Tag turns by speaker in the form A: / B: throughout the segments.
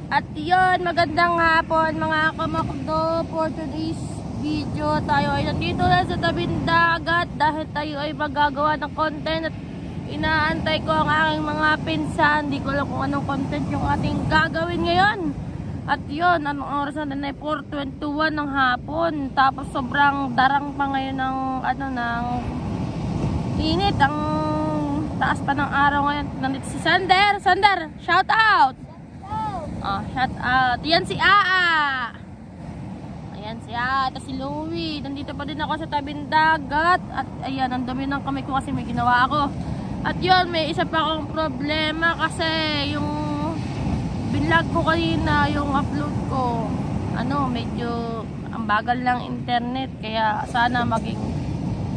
A: At yun, magandang hapon mga kamakdo. For today's video, tayo ay nandito na sa tabing dagat dahil tayo ay magagawa ng content at inaantay ko ang aking mga pinsan. Hindi ko alam kung anong content yung ating gagawin ngayon. At yun, anong oras na 4:21 ng hapon. Tapos sobrang darang pa ngayon ng ng init. Ang taas pa ng araw ngayon. Nandito si Sander. Sander, shout out! Shout out. Yan si Aa. Ayan si Aa. At si Louie. Nandito pa din ako sa tabing dagat. At ayan, ang dami ng kamay ko kasi may ginawa ako. At yun, may isa pa akong problema kasi yung binlog ko kanina, yung upload ko, medyo ang bagal lang internet. Kaya sana maging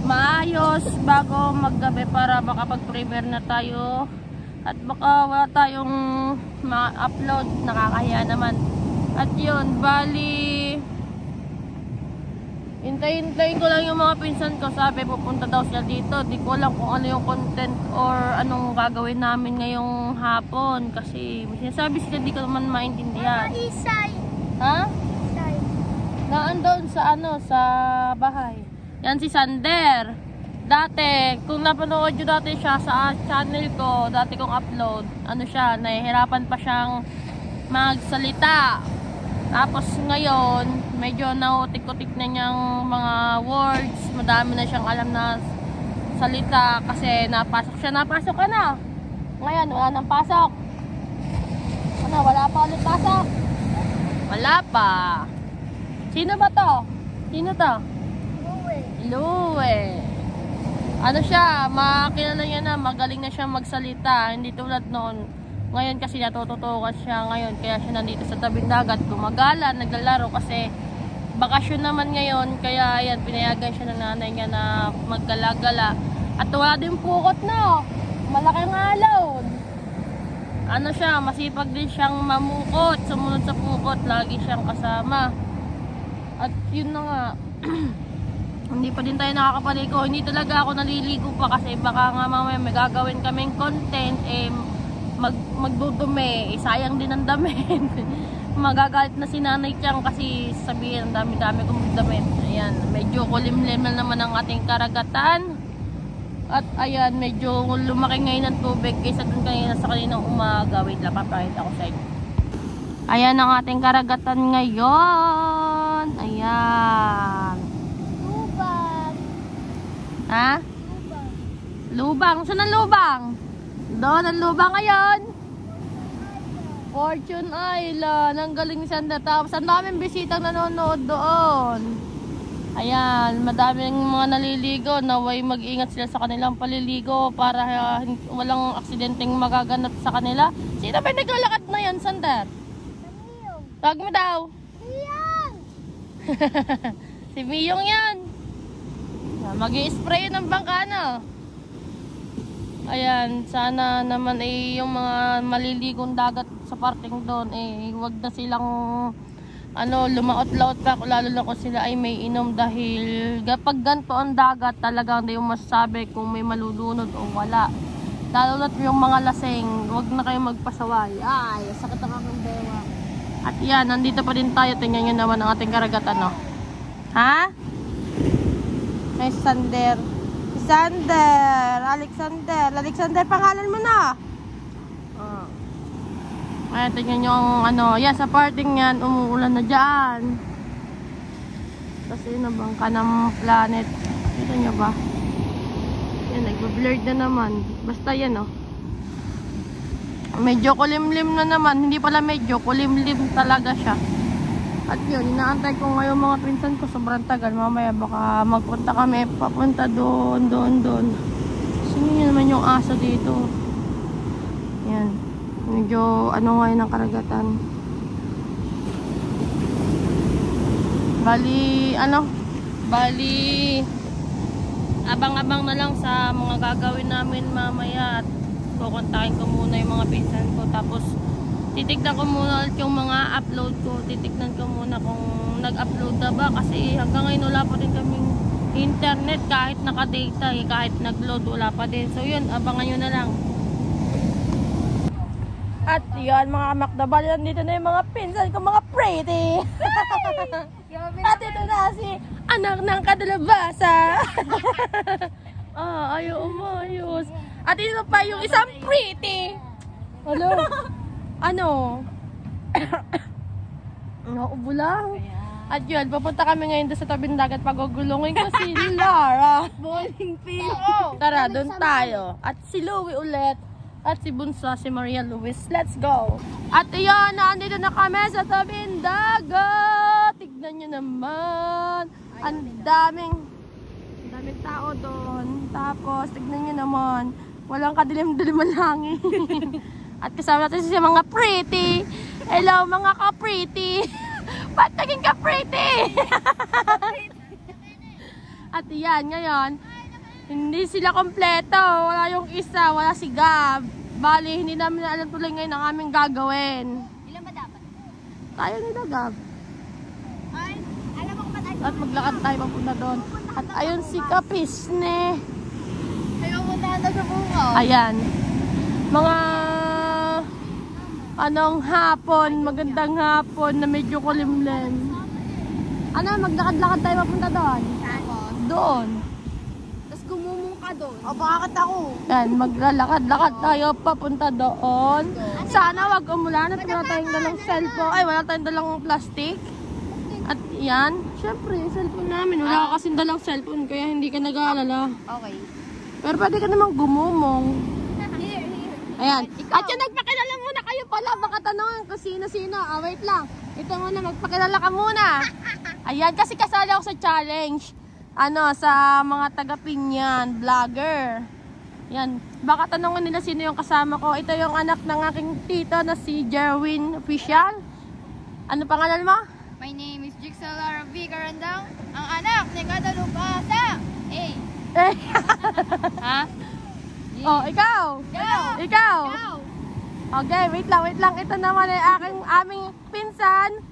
A: maayos bago maggabi para makapag-prepare na tayo. At baka wala tayong ma-upload, nakakahiya naman. At yun, bali hintayin ko lang yung mga pinsan ko. Sabi pupunta daw sila dito. Di ko alam kung ano yung content or anong gagawin namin ngayong hapon. Kasi sinasabi sila, di ko naman maintindihan. Ha? Naandun sa sa bahay. Yan si Sander. Dati, kung napanood nyo dati siya sa channel ko, dati kong upload, nahihirapan pa siyang magsalita. Tapos ngayon, medyo nautik-utik na niyang mga words, madami na siyang alam na salita kasi napasok siya. Napasok ka na. Ngayon, wala nang pasok. Wala pa ulit pasok? Wala pa. Sino ba to? Sino to? Louie. Makilala niya na, magaling na siya magsalita. Hindi tulad noon. Ngayon kasi natututukan siya ngayon. Kaya siya nandito sa tabing dagat. Gumagala, naglalaro kasi bakasyon naman ngayon. Kaya ayan, pinayagan siya ng nanay niya na maggala-gala. At wala din pukot na. Malaking alon. Masipag din siyang mamukot. Sumunod sa pukot, lagi siyang kasama. At yun na nga. Hindi pa din tayo nakakapaligo. Hindi talaga ako naliligo pa kasi baka nga mamaya may gagawin kaming content magdudumi. Sayang din ang damit. Magagalit na si Nanay Tiang kasi sabihin ang dami-dami kong damit. Ayan, medyo kulimlim na naman ang ating karagatan. At ayan, medyo lumaki ngayon ang tubig kaysa dun kanina sa kaninang umaga. Wait lang, papakita ko sa inyo. Ayan ang ating karagatan ngayon. Ayan. Ha? Lubang. Saan ang lubang? Doon ang lubang ngayon. Fortune Island. Ang galing ni Sander. Tapos ang daming bisitang nanonood doon. Ayan. Madaming mga naliligo. Naway mag-ingat sila sa kanilang paliligo para walang aksidenteng magaganap sa kanila. Sino ba naglalakad na yan, Sander? Tawag mo daw. Miyong. Si Miyong yan. Mag-i-spray ng bangka na. Ayan, sana naman yung mga maliligong dagat sa parting doon wag na silang lumaot-laot pa, lalo na kung sila ay may inom dahil kapag ganito ang dagat talagang hindi yung masasabi kung may malulunod o wala. Lalo na yung mga lasing, wag na kayong magpasaway. Ay, sakit ang aking bewa. At yan, nandito pa din tayo. Tingnan nyo naman ang ating karagatan, Ha? Ay, Sander. Alexander, pangalan mo na. Ayan, tingnan nyo ang yan, sa parting yan, umuulan na dyan. Kasi nabangka ng planet. Kita nyo ba? Yan, nagbe-blurred na naman. Basta yan, medyo kulimlim na naman. Hindi pala medyo, kulimlim talaga siya. At yun, inaantay ko ngayon mga pinsan ko, sobrang tagal. Mamaya baka magpunta kami, papunta doon. Sino nyo naman yung aso dito? Yan. Medyo ngayon ang karagatan. Bali, abang-abang na lang sa mga gagawin namin mamaya. At kukontakin ko muna yung mga pinsan ko. Tapos titignan ko muna yung mga upload ko. Titignan ko muna kung nag-upload na ba. Kasi hanggang ngayon wala pa rin kaming internet. Kahit naka-data, kahit nag-load, wala pa din. So yun, abangan nyo na lang. At yun, mga kamakdabal, nandito na yung mga pinsan ko, mga pretty. At ito na si anak ng kadalabasa. Ayaw umayos. At ito pa yung isang pretty. Ano? Nauubo lang. At yun, papunta kami ngayon doon sa tabing dagat. Pagugulungin ko si Lara.
B: Bowling pin.
A: Tara, doon tayo. At si Louie ulit. At si Bunso, si Maria Luis. Let's go! At iyon, nandito na kami sa tabing dagat. Tignan nyo naman. Ang daming tao doon. Tapos, tignan nyo naman. Walang kadilim-dilim ang langit. At kasama natin si mga pretty. Hello, mga ka-pretty. Ba't naging ka-pretty? At iyan, ngayon, hindi sila kompleto. Wala yung isa, wala si Gab. Bali, hindi namin alam tuloy ngayon ang aming gagawin.
B: Ilan ba dapat?
A: Tayo nila, Gab.
B: Ay, alam mo kung ba't
A: At maglakad tayo papunta doon. At ayun si Kapisne.
B: Ayaw mo na sa bunga.
A: Ayan. Mga anong hapon, magandang hapon na medyo kulimlim. Ano, maglakad-lakad tayo papunta doon? Doon.
B: Tapos gumumong ka doon. O, bakit ako?
A: Yan, maglalakad-lakad tayo papunta doon. Sana wag umulan at wala tayong dalang cellphone. Ay, wala tayong dalang plastic. At yan, syempre, yung cellphone namin. Wala ka kasing dalang cellphone, kaya hindi ka nag-aalala.
B: Okay.
A: Pero pwede ka namang gumumong.
B: Here.
A: Ayan. At yun, nagpakilala muna kayo pala. Baka tanongin kung sino-sino. Wait lang. Ito muna, magpakilala ka muna. Ayan, kasi kasali ako sa challenge. Sa mga taga-Pinyan, vlogger. Yan. Baka tanongin nila sino yung kasama ko. Ito yung anak ng aking tito na si Jerwin Official. Ano pangalan mo?
B: My name is Jigsaw Lara V. Carandang, ang anak ni Gadalupasa. Hey. Ha?
A: Oh, ikaw.
B: Go.
A: Ikaw.
B: Go.
A: Okay, wait lang. Ito naman ay aming pinsan.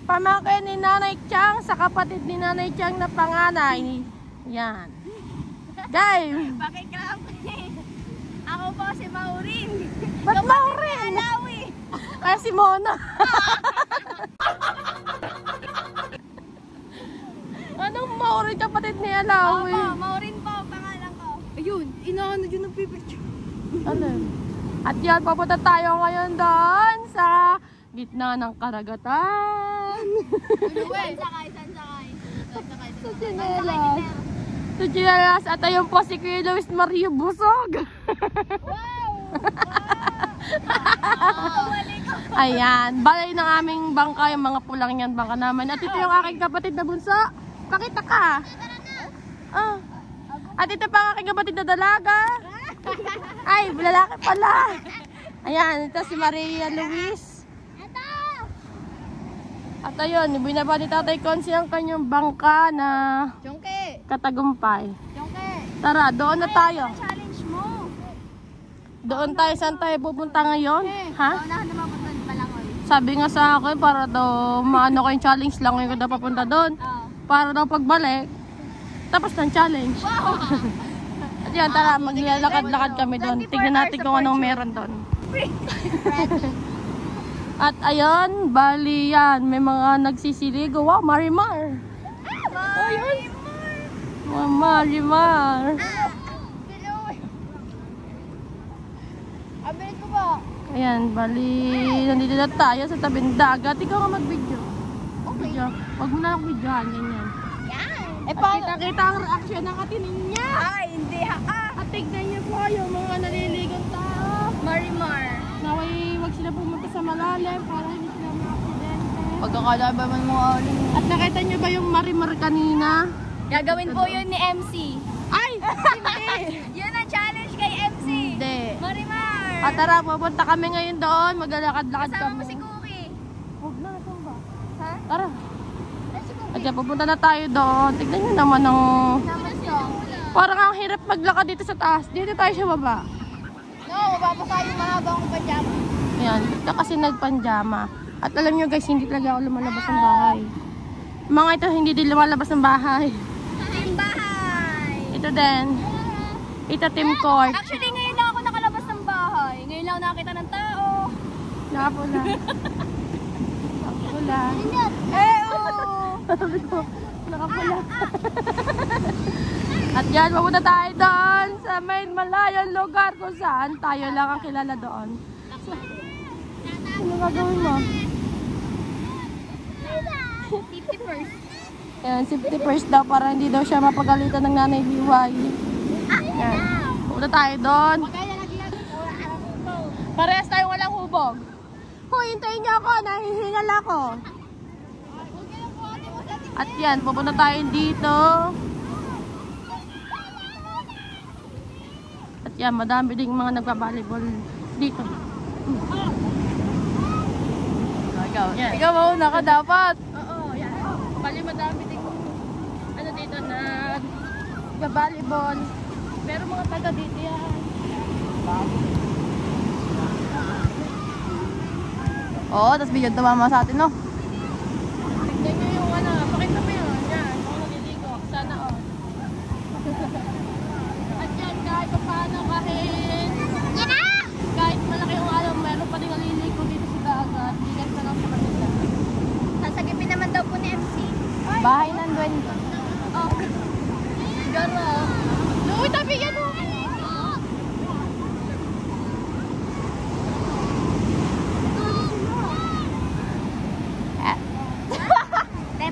A: Pamangkin ni Nanay Chang sa kapatid ni Nanay Chang na panganay. Yan. Game.
B: Pakikrap. Ako po si Maureen.
A: Ba't Maureen?
B: Alawi.
A: Kaya si Mona. Anong Maureen kapatid ni Alawi?
B: Opo, Maureen po, pangalan ko. Ayun, inaano dyan ang pipicture.
A: Ano? At yan, papunta tayo ngayon doon sa gitna ng karagatan.
B: Saan sakay?
A: Sa Chinelas. Sa Chinelas. At ayun po si Kuya Luis Mario Busog.
B: Wow!
A: Ayan. Balay ng aming bangka. Yung mga pulang yan bangka naman. At ito yung aking kapatid na bunso. Pakita ka. At ito pa ang aking kapatid na dalaga. Ay, lalaki pala. Ayan. Ito si Maria Luis. At ayun, binaba ni Tatay Consi ang kanyang bangka na
B: Jongke!
A: katagumpay.
B: Jongke!
A: Tara, doon na tayo.
B: Challenge mo!
A: Doon tayo, saan tayo pupunta ngayon? Ha?
B: Paunahan naman po doon Palangoy.
A: Sabi nga sa akin, para daw maano ko yung challenge lang ngayon ko daw papunta doon. Para daw pagbalik, tapos ng challenge. At yan, tara, maglalakad-lakad kami doon. Tignan natin kung anong meron doon. At ayun, bali yan, may mga nagsisiligo. Wow, Marimar! Wow, Marimar!
B: Abilis ko ba?
A: Ayan, bali, nandito na tayo sa tabing dagat. Ikaw nga mag-video. Video. Huwag mo na lang videohan, ganyan.
B: Yan!
A: At kita-kita ang reaksyon ng katinin niya.
B: Ay, hindi ha!
A: At tignan niyo po yung mga naliligong tao.
B: Marimar!
A: Naway, wag sila pumunta sa malalim para hindi sila ma-aksidente.
B: Pagkakalaban mo ulit.
A: At nakita niyo ba yung Marimar kanina?
B: Gagawin po yun ni MC.
A: Ay! Hindi!
B: Yun ang challenge kay MC.
A: Hindi.
B: Marimar!
A: At tara, pupunta kami ngayon doon. Maglalakad-lakad
B: Kasama
A: kami.
B: mo si Cookie.
A: Huwag na, ito ba?
B: Ha?
A: Tara.
B: Si Cookie.
A: At yan, pupunta na tayo doon. Tignan niyo naman ang...
B: Naman siya.
A: Parang ang hirap maglakad dito sa taas. Dito tayo sa baba.
B: No, mababasa yung mahabang pajama.
A: Ayan, ito kasi nagpanjama. At alam nyo guys, hindi talaga ako lumalabas ng bahay. Mga ito, hindi din lumalabas ng bahay.
B: Team bahay!
A: Ito din. Ito team court.
B: Actually, ngayon lang ako nakalabas ng bahay. Ngayon lang ako nakakita ng tao.
A: Nakapula. Nakapula. Sabi ko, nakapula. At yan, mapunta tayo doon sa may malayong lugar kung saan tayo lang ang kilala doon. Ano gagawin mo?
B: 51st.
A: Yan, 51st daw para hindi daw siya mapagalitan ng nanay Liway. Yan. Pupunta tayo doon. Parehas tayo walang hubog. Hoy, hintayin niyo ako. Nahihingal ako. At yan, pupunta tayo dito. At yan, madami ding mga nagpa-volleyball dito.
B: Ikaw mauna ka dapat.
A: Oo, yan. Bali madami ding ano dito na nagpa-volleyball. Pero mga taga dito yan.
B: Oo, tapos bigyan tumama sa atin, no?
A: Tignan nyo yung ano, pakita mo yun. Yan, kung naliligo. Sana oh. At yan, kahit pa paano, kahit malaki yung alam, meron pa rin naliligo dito sa dagat. Bigas na lang sa kanila.
B: Sasagipin naman daw po ni MC. Bahay ng duwende.
A: Oh. Garo. Luwi, tabi yan oh.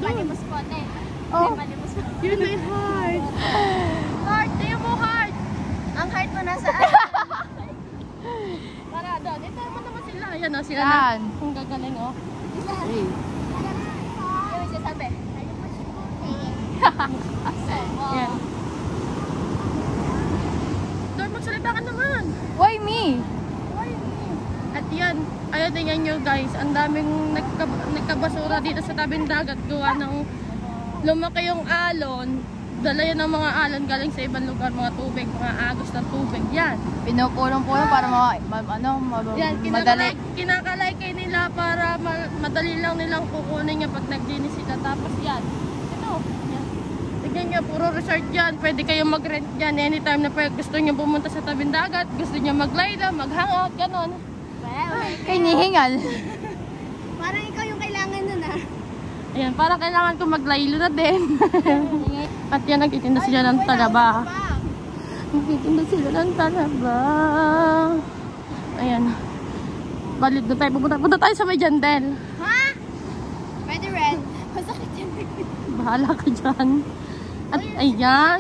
B: Malimos po, te.
A: Oh.
B: Malimos po.
A: Yun ay heart. Heart, tingnan mo heart.
B: Ang heart mo nasaan?
A: Para doon. Ito naman sila. Yan oh, sila
B: Yan.
A: na. Ang gagaling oh.
B: Yung isa sabi.
A: Yan. Doon, magsalita ka naman.
B: Why me?
A: At yan, ayun tingnan nyo guys, ang daming nagkabasura dito sa tabing dagat gawa ng lumaki yung alon. Dala yan ng mga alon galing sa ibang lugar, mga tubig, mga agos ng tubig. Yan.
B: Pinupulong-pulong para
A: Yan,
B: madali.
A: kinakalay kayo nila para madali lang nilang kukunin niya pag naglinis sila. Tapos yan, ito, yan. Tignan nyo, puro resort yan. Pwede kayong mag-rent yan anytime na gusto nyo pumunta sa tabing dagat, gusto nyo maglayla, mag-hangout, ganon.
B: Kay nihingal. Parang ikaw yung kailangan nun ah.
A: Ayan, parang kailangan ko maglaylo na din. At yan, nagtitinda sila ng talaba. Nagtitinda sila ng talaba. Ayan. Balik na tayo. Punta tayo sa may Jandel.
B: Ha? Pwede red. Masakit yan.
A: Bahala ka dyan. At ayan.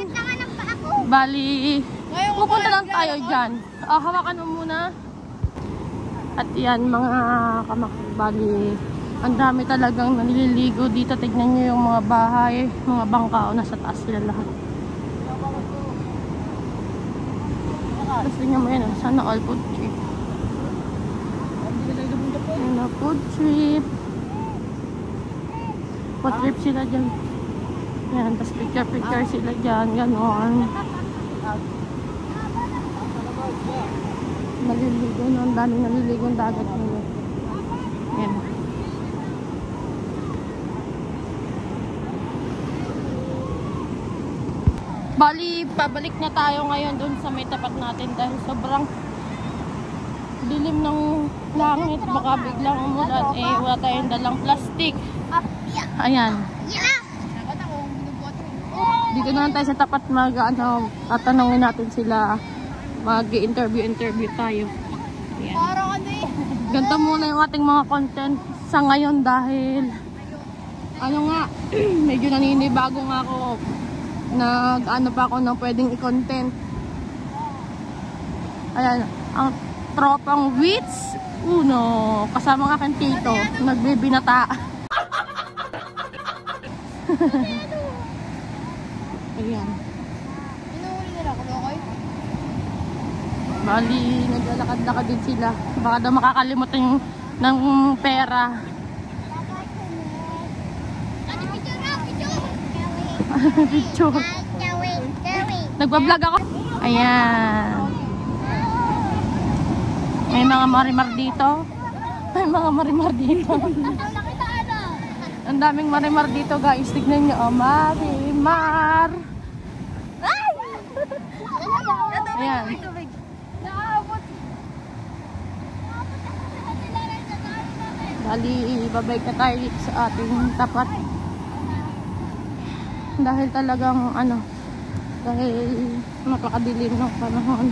A: Bali. Pupunta lang tayo dyan. Hawakan mo muna. At yan, mga kamakbali. Ang dami talagang naliligo dito. Tignan nyo yung mga bahay, mga bangka. Nasa taas sila lahat. Tapos tignan mo yan. Sana all food trip. Yan na, food trip. Food trip sila dyan. Yan, tapos picture sila dyan. Ganon. Naliligo na. Ang daming naliligo ang dagat ngayon. Yan. Bali, pabalik na tayo ngayon dun sa may tapat natin dahil sobrang dilim ng langit. Baka biglang umulan. Wala tayong dalang plastic. Ayan. Dito na tayo sa tapat tatanungin natin sila. Mag-interview tayo. Ayan. Ganito muna yung ating mga content sa ngayon dahil medyo naninibago nga ako. Pa ako ng pwedeng i-content. Ayan, ang tropang Wits Uno kasama ng aking tito nagbibinata. Ayan. Bali, naglalakad-lakad din sila. Baka daw makakalimutan ng pera. Picture. Nagbablog ako. Ayan. May mga marimar dito. May mga marimar dito. Ang daming marimar dito guys. Tignan nyo. Oh, marimar. Ayan. Bali, babalik na tayo dito sa ating tapat. Dahil talagang dahil napakadilim ng panahon.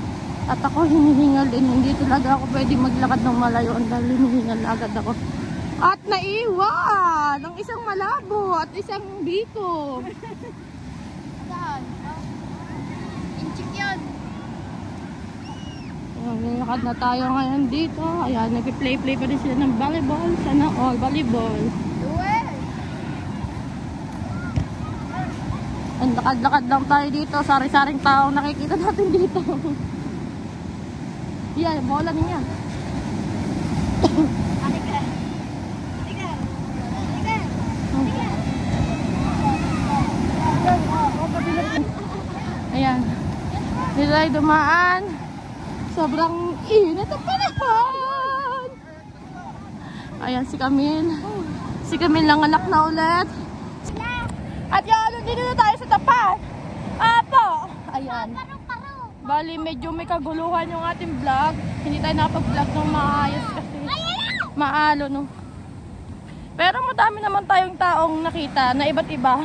A: At ako hinihingal din. Hindi talaga ako pwede maglakad ng malayo dahil hinihingal agad ako. At naiwan ang isang malabo at isang biko.
B: Saan? Inchik yun.
A: Nilakad na tayo ngayon dito. Ayan, nag-play-play pa rin sila ng volleyball. Sana all volleyball. Ang lakad-lakad lang tayo dito. Sari-saring tao nakikita natin dito. Yan, bola niya. Ayan. Dito tayo dumaan. Sobrang init ang panahon. Ayan si Camille. Si Camille lang anak na ulit. At yan, dito na tayo sa tapat. Apo. Ayan. Bali, medyo may kaguluhan yung ating vlog. Hindi tayo nakapag-vlog ng maayos kasi maalo, no? Pero madami naman tayong taong nakita na iba't iba.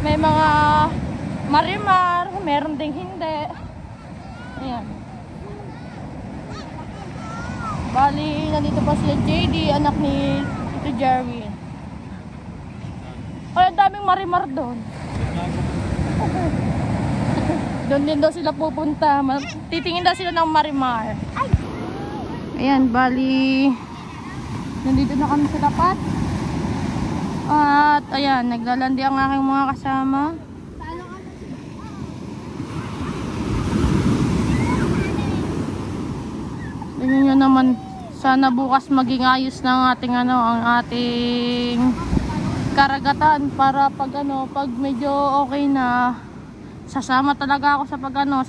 A: May mga marimar, meron ding hindi. Ayan. Bali, nandito pa sila JD, anak ni Tito Jerwin. Ay, ang daming marimar doon. Doon din daw sila pupunta. Titingin daw sila ng marimar. Ayan, bali, nandito na kami sa tapat. At ayan, naglalandi ang aking mga kasama. Tingnan nyo naman, sana bukas maging ayos ng ating ang ating karagatan para pag pag medyo okay na, sasama talaga ako sa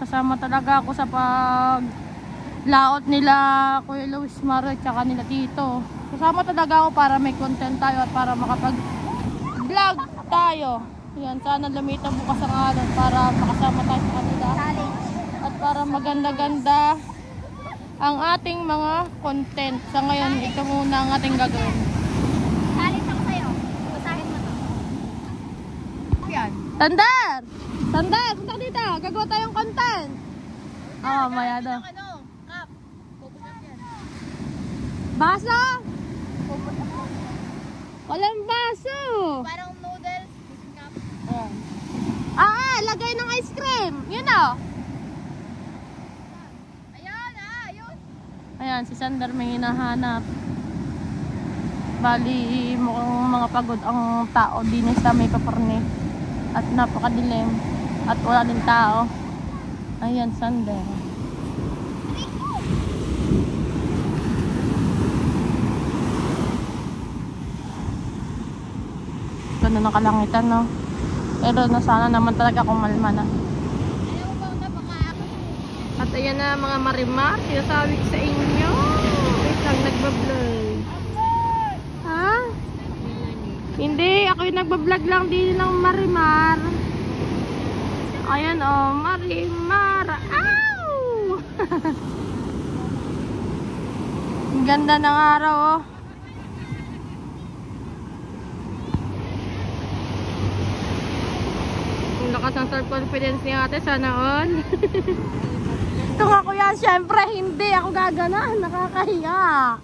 A: sasama talaga ako sa pag laot nila Kuya Luis Maro at saka nila Tito. Sasama talaga ako para may content tayo at para makapag vlog tayo. Yan, sana lumitan bukas ang araw para makasama tayo sa kanila. At para maganda-ganda ang ating mga content. Sa ngayon, ito muna ang ating gagawin.
B: Challenge ako sa'yo. Basahin mo to. Yan.
A: Tandar! Tandar! Punta ka dito! Gagawa tayong content! Oo, maya daw.
B: Cup. Pupunta yan.
A: Baso!
B: Pupunta ko.
A: Walang baso!
B: Parang noodles. Cup.
A: Lagay ng ice cream! Yun o!
B: Ayun.
A: Ayan, si Sander may hinahanap. Bali, mukhang mga pagod ang tao din sa may paparni. At napakadilim. At wala din tao. Ayan, Sander. Ganda ng kalangitan, no? Pero sana naman talaga kumalma na. At ayan na mga marimar, sinasabi ko sa inyo. Wait lang, nagbablog. Ha? Hindi, ako yung nagbablog lang din ng marimar. Ayan marimar. Ow! Ang ganda ng araw, Ang lakas ng self-confidence ni ate, sana all. Ito nga kuya, syempre hindi ako gagana, nakakahiya.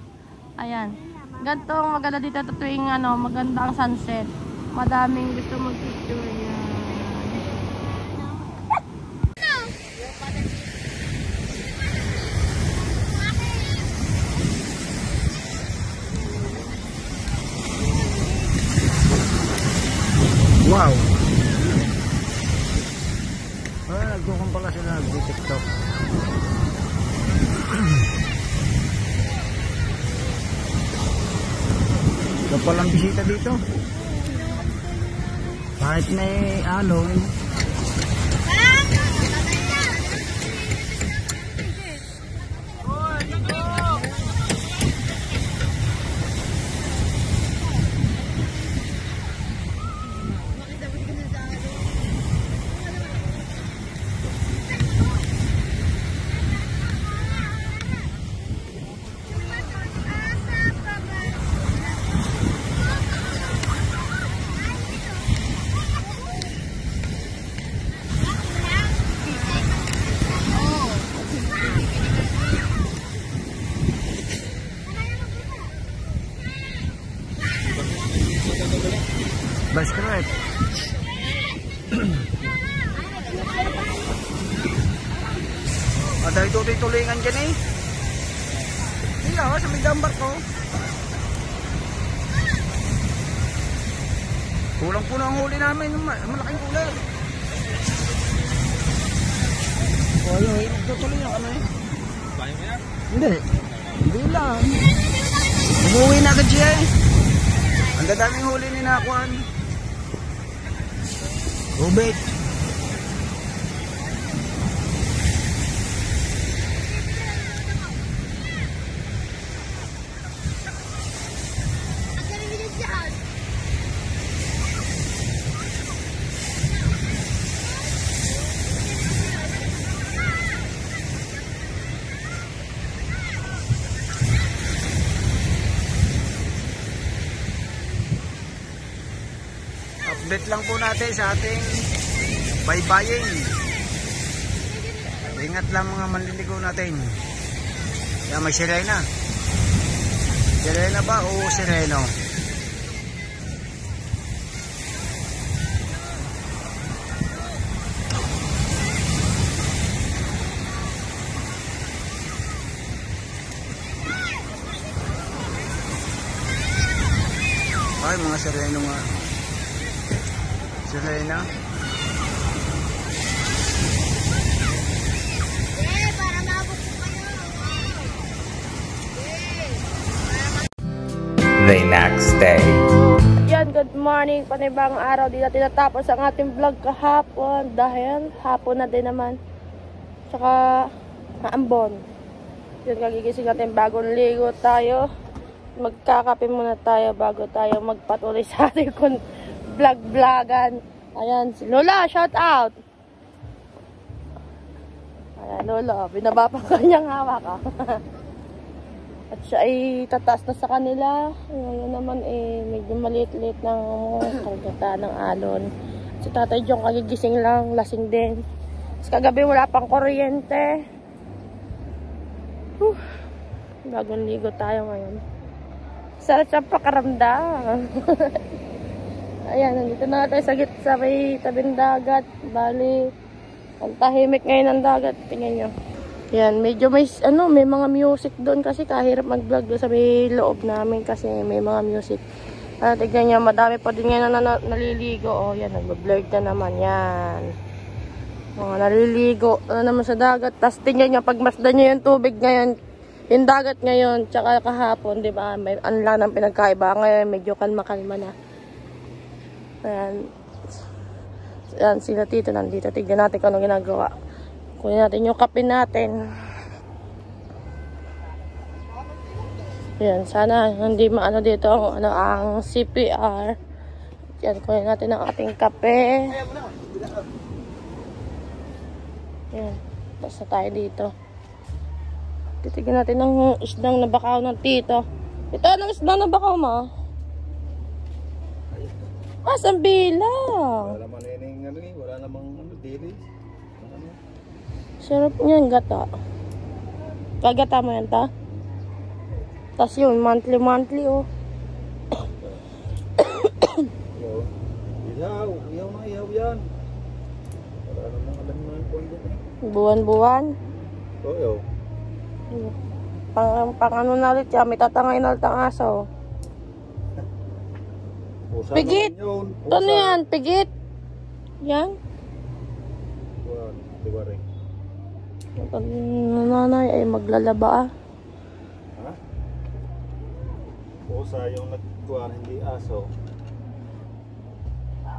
A: Ayan. Ganito maganda dito tuwing maganda ang sunset. Madaming gusto mag-picture yan.
C: Wow! Nagdukong pala sila nag-tiktok. Ito palang bisita dito. Kahit may Basket. Ada itu tulingan dyan eh. Iya, sa may gambar ko. Kulang po na ang huli namin. Malaking kulay. O, yung tutuloy na kami. Bayo mo yan? Hindi. Hindi lang. Umuwi na agad siya eh. Ang dadaming huli ni Nakuan. Ubit. Update lang po natin sa ating baybayin. Ingat lang mga manliligaw natin. Yan, may sirena. Sirena ba o sireno? Ay, mga sireno nga. Sirena.
B: Para maabot ko kayo.
D: The next day.
A: Yan, good morning. Panibang araw. Di na tinatapos ang ating vlog kahapon. Dahil hapon na din naman. Tsaka maambon. Yan, kagigising natin bagong ligo tayo. Magkakape muna tayo bago tayo magpatuloy sa ating vlog-vlogan. Ayan, si Lola, shout out! Ayan, Lola, binaba pa kanyang hawak. At siya ay tataas na sa kanila. Ngayon naman medyo maliit-liit ng kargata ng alon. Si Tatay Jong kagigising lang, lasing din. Tapos kagabi wala pang kuryente. Bagong ligo tayo ngayon. Sarap sa pakaramdam. Ayan, nandito na tayo sa may tabing dagat. Bali, ang tahimik ngayon ng dagat. Tingnan nyo. Ayan, medyo may mga music doon kasi kahirap mag-vlog doon sa may loob namin kasi may mga music. Tignan nyo, madami pa din ngayon na naliligo. O, yan, nag-vlog na naman. Yan. Mga naliligo na naman sa dagat. Tapos tingnan nyo, pagmasdan nyo yung tubig ngayon, yung dagat ngayon, tsaka kahapon, di ba? May anla ng pinagkaiba. Ngayon, medyo kalma-kalma na. Ayan. Ayan, sila tito nandito. Tignan natin kung ano ginagawa. Kunin natin yung kape natin. Ayan, sana hindi maano dito ang CPR. Ayan, kunin natin ang ating kape. Ayan, basta tayo dito. Titignan natin ng isdang nabakaw ng tito. Ito, anong isdang nabakaw mo? Sambilang.
C: Wala naman wala namang dili.
A: Sarap niyan, gata. Kagata mo yan, ta? Tapos yun, monthly, oh.
C: Ihaw yan. Wala namang alam na yung pondo.
A: Buwan-buwan.
C: Oo.
A: Pang ano na ulit yan, may tatangay na ulit ang aso. Pigit! Ano yan? Pigit? Yan?
C: Diba rin?
A: Ang nanay ay maglalaba.
C: Ha? Pusa yung nagkuhan, hindi aso.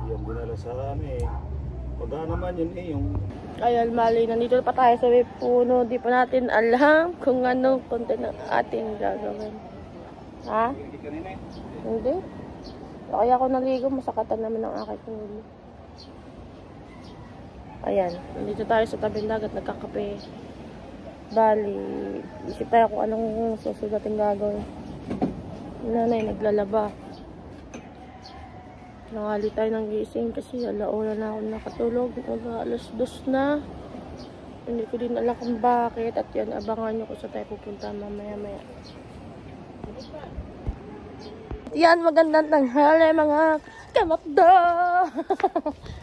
C: Yung dinala sa Pagka naman yun yung...
A: Ayan, mali. Nandito pa tayo sa may puno. Di pa natin alam kung anong content ng ating gagawin. Ha? Hindi. Kaya ako naligo, masakatan naman ang aking ulo. Ayan, nandito tayo sa tabing dagat, nagkakape. Bali, isip tayo kung anong susunod natin gagawin. Nanay, naglalaba. Nangali tayo ng gising kasi alauna na ako nakatulog. Mag-alas 2 na. Hindi ko din alam kung bakit. At yan, abangan nyo kung saan tayo pupunta mamaya-maya. Yan, magandang tanghali mga Kamakdo!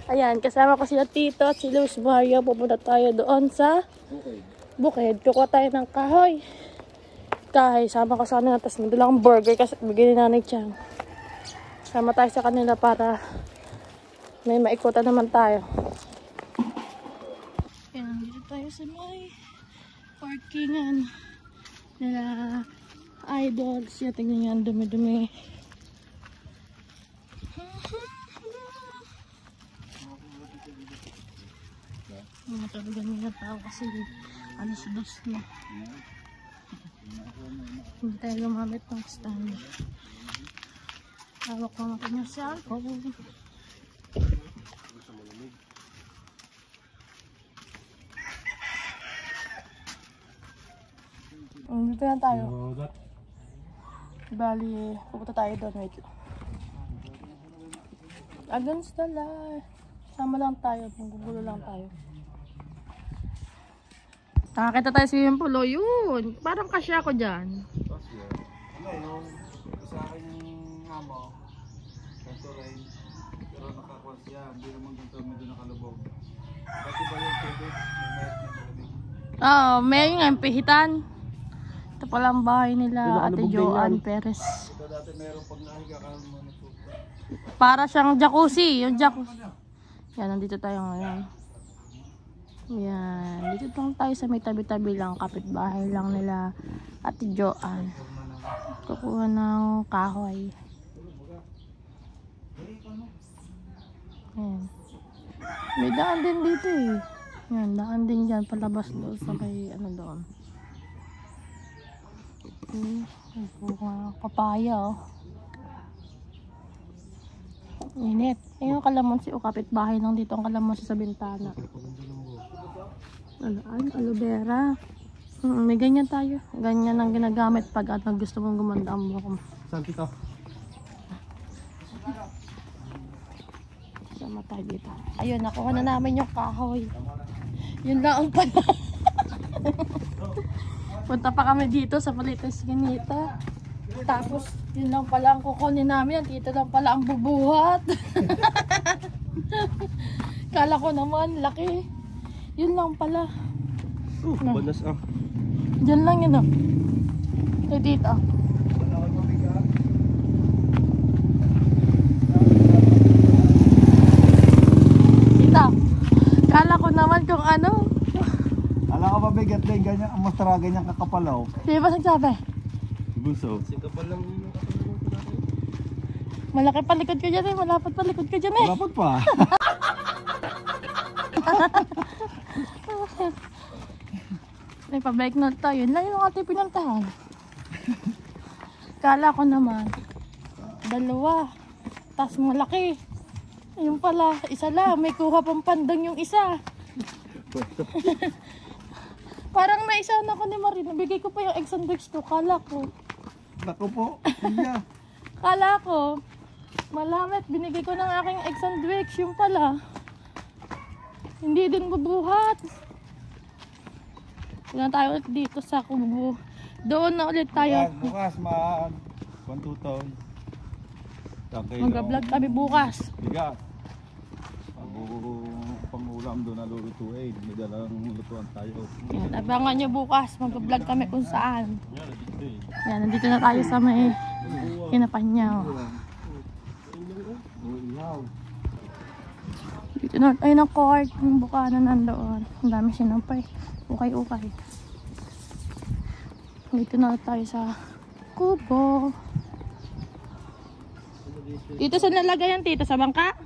A: Ayan, kasama ko sila Tito at si Luz Mario. Pupunta tayo doon sa bukid. Kukuha tayo ng kahoy. Sama ko sa kanila. Tapos may dalang burger kasi bigyan ni Nanay Chang. Sama tayo sa kanila para may maikutan naman tayo. Ayan, dito tayo sa may parkingan nila idols. Yan, tingnan yan, dumi-dumi. Talagang nila tao kasi alas-dos na. Hindi tayo gumamit ng stand. Hawak ko natin yung cellphone. Dito na tayo. Bali, pupunta tayo doon. Wait lang. Against the light. Sama lang tayo. Panggugulo lang tayo. Nakakita tayo sa swimming pool. O yun. Parang kasya ako dyan.
C: Ano, sa akin yung amo. Kanto rin. Pero nakakuha siya. Hindi naman kanto medyo nakalubog. Kasi ba yung tubig? May mayat na tubig.
A: Oo, may nga yung pihitan. Ito pala ang bahay nila, Ate Joanne Perez.
C: Ito dati meron pag nahiga ka mo na tubig.
A: Para siyang jacuzzi. Yung jacuzzi. Yan, nandito tayo ngayon. Yan, dito lang tayo sa may tabi-tabi lang, kapitbahay lang nila Ate Joanne. Kukuha ng kahoy. Yan. May daan din dito eh. Yan, daan din dyan, palabas doon sa may ano doon. Papaya oh. Init. Ayun, kalamansi o kapitbahay lang dito ang kalamansi sa bintana. Aloe vera. May ganyan tayo. Ganyan ang ginagamit pag gusto mong gumanda ang buhok mo.
C: Saan ito?
A: Sama tayo dito. Ayun, nakuha na namin yung kahoy. Yun lang ang pala. Punta pa kami dito sa Palites Ganita. Tapos, yun lang pala ang kukunin namin. Dito lang pala ang bubuhat. Kala ko naman, laki. Yun lang pala.
C: Banas ah.
A: Diyan lang yun oh. Kaya dito. Dito. Kala ko naman kung ano.
C: Alam ka mabigat din, ganyan, ang masara, ganyan kakapalaw.
A: Di ba nagsabi?
C: Gusto. Sikapal lang yun.
A: Malaki pa likod ka dyan eh. Malapad pa likod ka dyan eh.
C: Malapad pa.
A: May pa-bike note tayo. Yun lang yung ating pinuntahan. Kala ko naman dalawa. Tas malaki. Ayun pala, isa lang. May kuha pang pandang yung isa. Parang naisa na ko ni Marie. Nabigay ko pa yung egg sandwich ko. Kala ko.
C: Naku po. Iya.
A: Kala ko. Malamit. Binigay ko ng aking egg sandwich. Yung pala. Hindi din bubuhat. Doon tayo ulit dito sa kubo. Doon na ulit tayo.
C: Bukas mag 1-2 taon.
A: Mag-vlog kami bukas.
C: Bigat. Pang-ulam doon na lulutuin. May dalang lutuan tayo.
A: Yan, abangan nyo bukas. Mag-vlog kami kung saan. Yan, nandito na tayo sa may Kinapanyaw. Dito na tayo ng court. Yung bukana nandoon. Ang dami sinampay. Ukay-ukay. Dito na tayo sa kubo. Dito sa nalagayan, tito, sa bangka?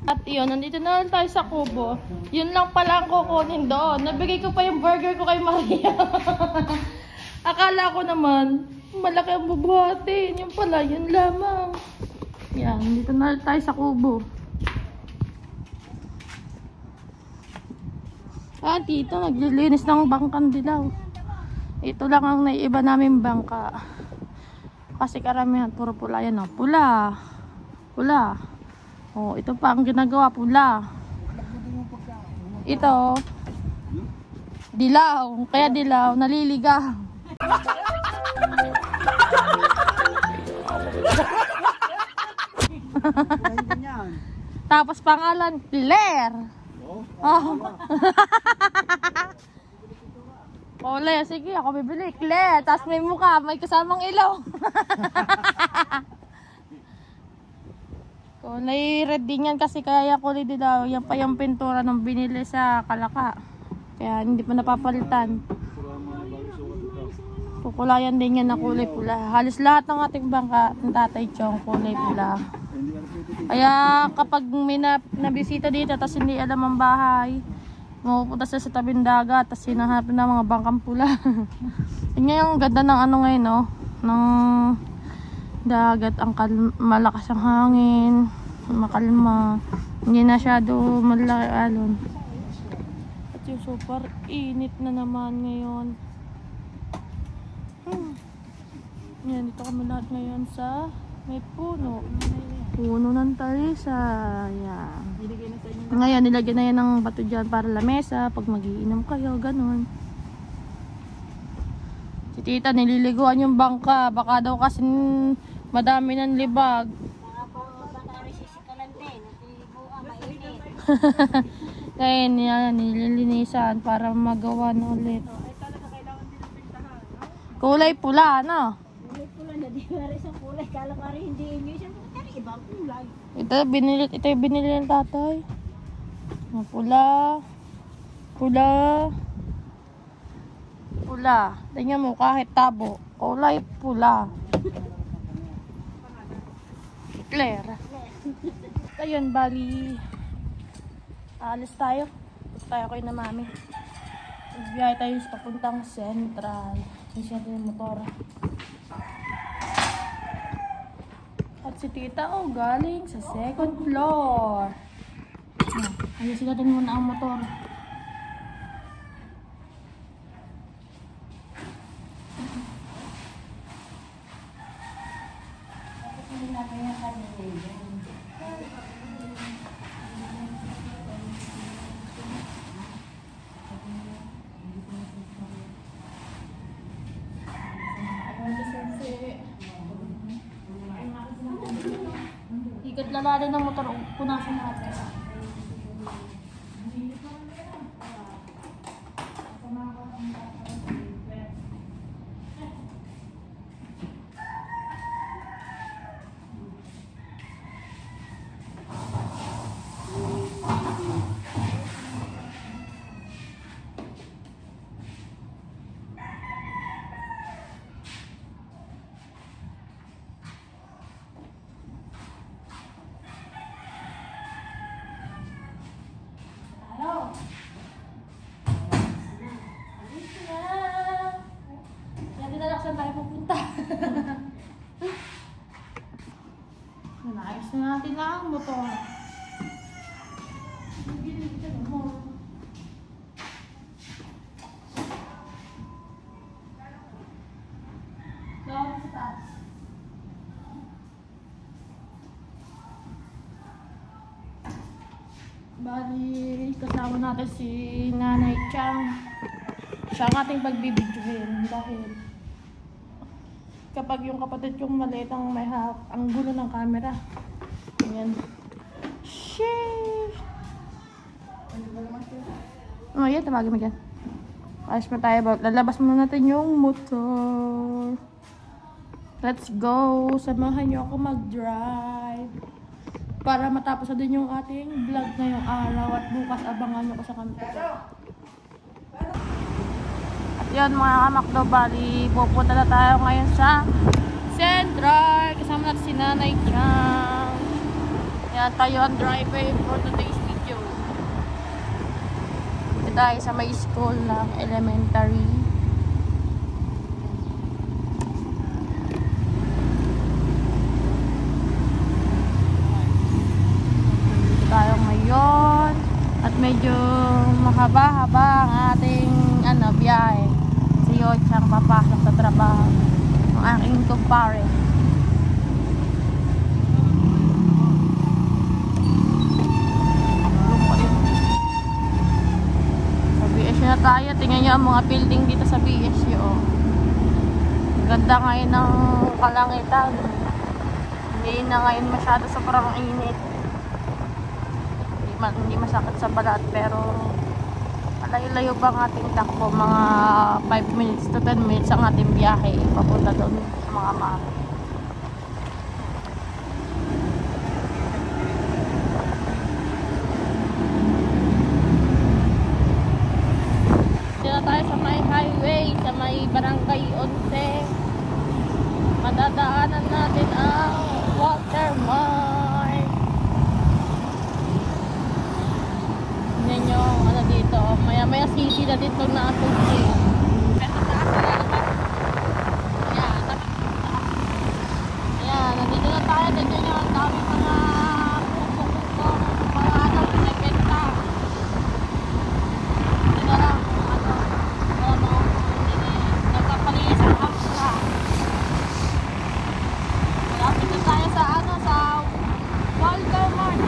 A: At yun, nandito na lang tayo sa kubo. Yun lang pala ang kukunin doon. Nabigay ko pa yung burger ko kay Maria. Akala ko naman, malaki ang bubuhatin. Yung pala, yun lamang. Yan, dito na lang tayo sa kubo. Ah, tito, naglilinis ng bangkang dilaw. Ito lang ang naiiba namin bangka. Kasi karamihan, puro pula yan. Oh. Pula. Pula. Oh, ito pa ang ginagawa, pula. Ito. Dilaw. Kaya dilaw. Naliligaw. Tapos pangalan, Claire. Oh. Ole, sige, ako bibili. Claire. Tapos may mukha, may kasamang ilaw. Kulay red din yan kasi kaya kulay dilaw. Yan pa yung pintura nung binili sa Kalaka. Kaya hindi pa napapalitan. Kukulayan din yan na kulay pula. Halos lahat ng ating bangka, ng Tatay Chong, kulay pula. Kaya kapag may nabisita dito tapos hindi alam ang bahay, mapupunta sa tabing dagat tapos hinahanap na mga bangkang pula. Yun nga yung ganda ng ano ngayon, no? Ng dagat, ang malakas ang hangin, makalma, hindi na masyado malaki alon. At yung super init na naman ngayon. Yan, dito kami lahat ngayon sa may puno ng talisa. Yan. Ngayon nilagyan na yan ng bato dyan para lamesa pag magiinom kayo, ganun. Si tita nililiguan yung bangka, baka daw kasi madami ng libag. Ngayon yan, nililinisan para magawa na ulit. Kulay pula, ano?
B: Kulay pula na, di ba rin isang kulay. Kala ka rin hindi inyo isang kulay. Ibang kulay.
A: Ito yung binili ng tatay. Pula. Pula. Pula. Tingnan mo, kahit tabo. Kulay pula. Claire. Ayun, bali. Alis tayo. Tayo kayo na mami. Biyay tayo sa papuntang Central. Isa yung motor. At si tita, oh, galing sa second floor. Ayusin natin muna ang motor. Ikat lalari ng motor, punasan natin. Saan tayo pupunta? Naayos na natin ang motor. Doon sa taas. Bali, kasama natin si Nanay Chang. Siya ang ating pagbibidyohin dahil kapag yung kapatid yung maliit ang may hawak, ang gulo ng camera. Ayan. Sheesh! Oh, yan. Tawagin mo dyan. Ayos pa tayo. Lalabas muna natin yung motor. Let's go! Samahan nyo ako mag-drive. Para matapos na din yung ating vlog ngayong araw. At bukas abangan nyo ko sa camera. Yan mga kamakdo, bali pupunta na tayo ngayon sa Central. Kasama natin si Nanay Chang. Yan tayo ang driver for today's video. Ito tayo sa may school ng elementary. Dito tayo ngayon. At medyo mahaba-haba ang ating biyahe. Siyang papasok sa trabaho ang aking kumpare. Sabi siya na tayo. Tingnan nyo ang mga building dito sa BSU. Oh. Ganda ngayon ng kalangitan. Hindi na ngayon masyado sobrang init. Hindi masakit sa balat, pero malayo-layo pa ang ating takbo. Mga 5 minutes to 10 minutes ang ating biyahe papunta doon sa mga mami. Dito tayo sa may highway, sa may barangay 11. Madadaanan natin ang Watermark. Yan yung ano dito, maya sisi na dito na asunti. Pero taas na naman. Ayan, nandito na tayo. Dito nyo, ang dami mga kukukukong mga ano, pinibenta. Dito lang, nagpapalinis ang hamsa. Malapit na tayo sa ano, sa Watermark.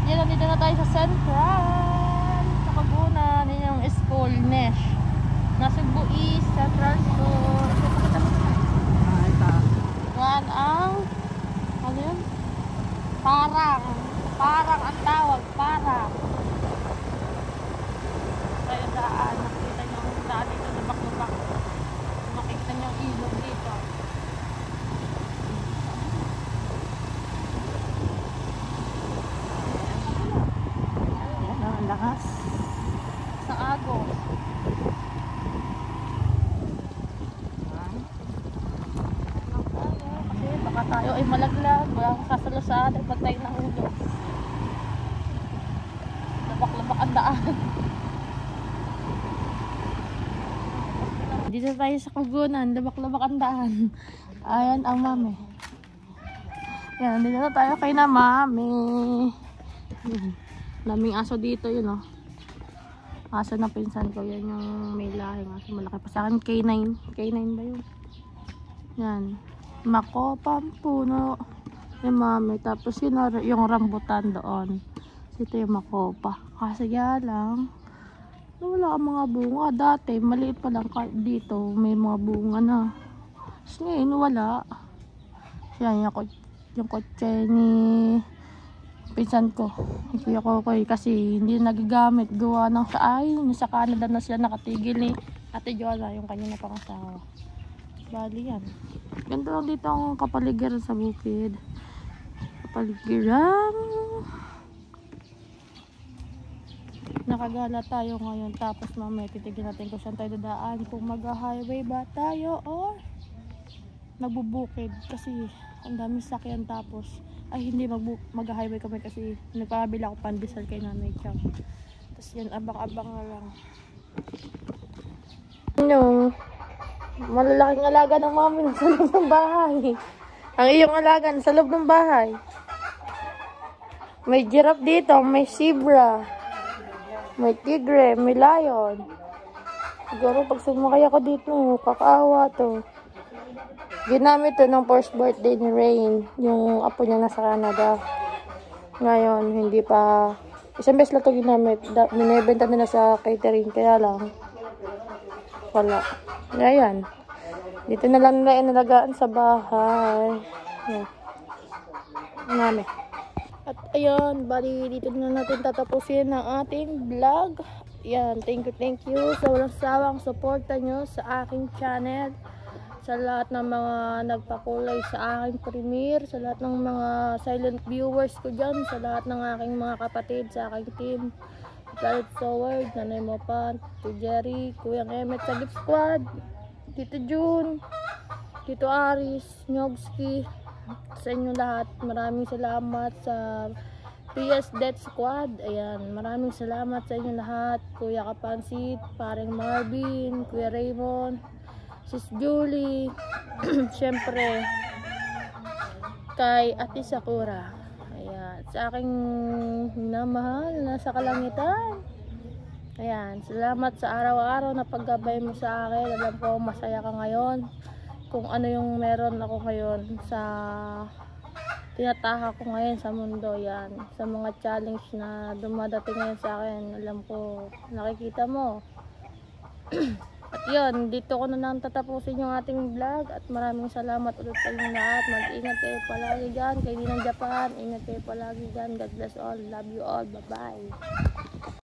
A: Yan, nandito na tayo sa Central, sa Kagunan. Yan yung school, Nesh. Nasa Cebu East, Central School. Yan ang, ano yun? Parang ang tawag, parang. Tayo daan, nakita nyo ang daan dito, lubak-lubak. Makikita nyo ang ilog dito. Lakas sa Agos. Kasi baka tayo ay malaglag, walang sasalusan at patay ng ulo. Labak-labak ang daan. Dito tayo sa Kagunan, labak-labak ang daan. Ayan ang mami. Yan, dito na tayo kay na mami. Daming aso dito, yun oh. Aso na pinsan ko, yan yung may lahing aso. Malaki pa sa akin, K9. K9 ba yun? Yan. Makopang puno. Yung mami. Tapos yun yung rambutan doon. Ito yung makopa. Kasi lang, wala ang mga bunga. Dati, maliit pa lang dito. May mga bunga na. Tapos ngayon, wala. Yan, yung kotse ni pinsan ko, kuya ko kasi hindi nagagamit, gawa ng sa Canada na sila nakatigil ni Ate Jola, yung kanya na pangasawa. Bali yan. Ganda lang dito ang kapaligiran sa bukid. Kapaligiran. Nakagala tayo ngayon, tapos mamaya titignan natin kung saan tayo dadaan, kung mag-highway ba tayo or nagbubukid kasi ang dami sakyan. Tapos ay hindi mag-highway kami kasi nagpabila ako pandesal kay Nanay Chang. Tapos yan, abang-abang na lang. Ano, malalaking alaga ng mami sa loob ng bahay. Ang iyong alaga sa loob ng bahay. May giraffe dito, may zebra, may tigre, may lion. Siguro pag sumakay ako dito, kakaawa to. Ginamit to ng first birthday ni Rain. Yung apo niya nasa Canada. Ngayon, hindi pa. Isang beses lang ito ginamit. Minibenta nila sa catering. Kaya lang, wala. Ayan. Dito na lang nila inalagaan sa bahay. Ayan. Ngami. At ayan, bali dito na natin tatapusin ang ating vlog. Ayan, thank you sa walang sawang suporta nyo sa aking channel. sa lahat ng mga nagpakulay sa aking premiere, sa lahat ng mga silent viewers ko dyan, sa lahat ng aking mga kapatid, sa aking team, Garrett Soward, Nanay Mopan, Tito Jerry, Kuya Emmet sa Gift Squad, Tito June, Tito Aris, Nyogski, sa inyo lahat, maraming salamat sa PS Death Squad. Ayan, maraming salamat sa inyo lahat. Kuya Kapansit, Paring Marvin, Kuya Raymond, Sis Julie, syempre kay Ate Sakura. Ayan, sa aking minamahal nasa kalangitan. Ayan, salamat sa araw-araw na paggabay mo sa akin. Alam ko masaya ka ngayon kung ano yung meron ako ngayon sa tinatahak ko ngayon sa mundo. Yan, sa mga challenge na dumadating ngayon sa akin, alam ko nakikita mo. At yun, dito ko na lang tatapusin yung ating vlog at maraming salamat ulit sa inyo lahat. Mag-ingat kayo palagi dyan kay Ninang Japan. Ingat kayo palagi dyan. God bless all. Love you all. Bye bye.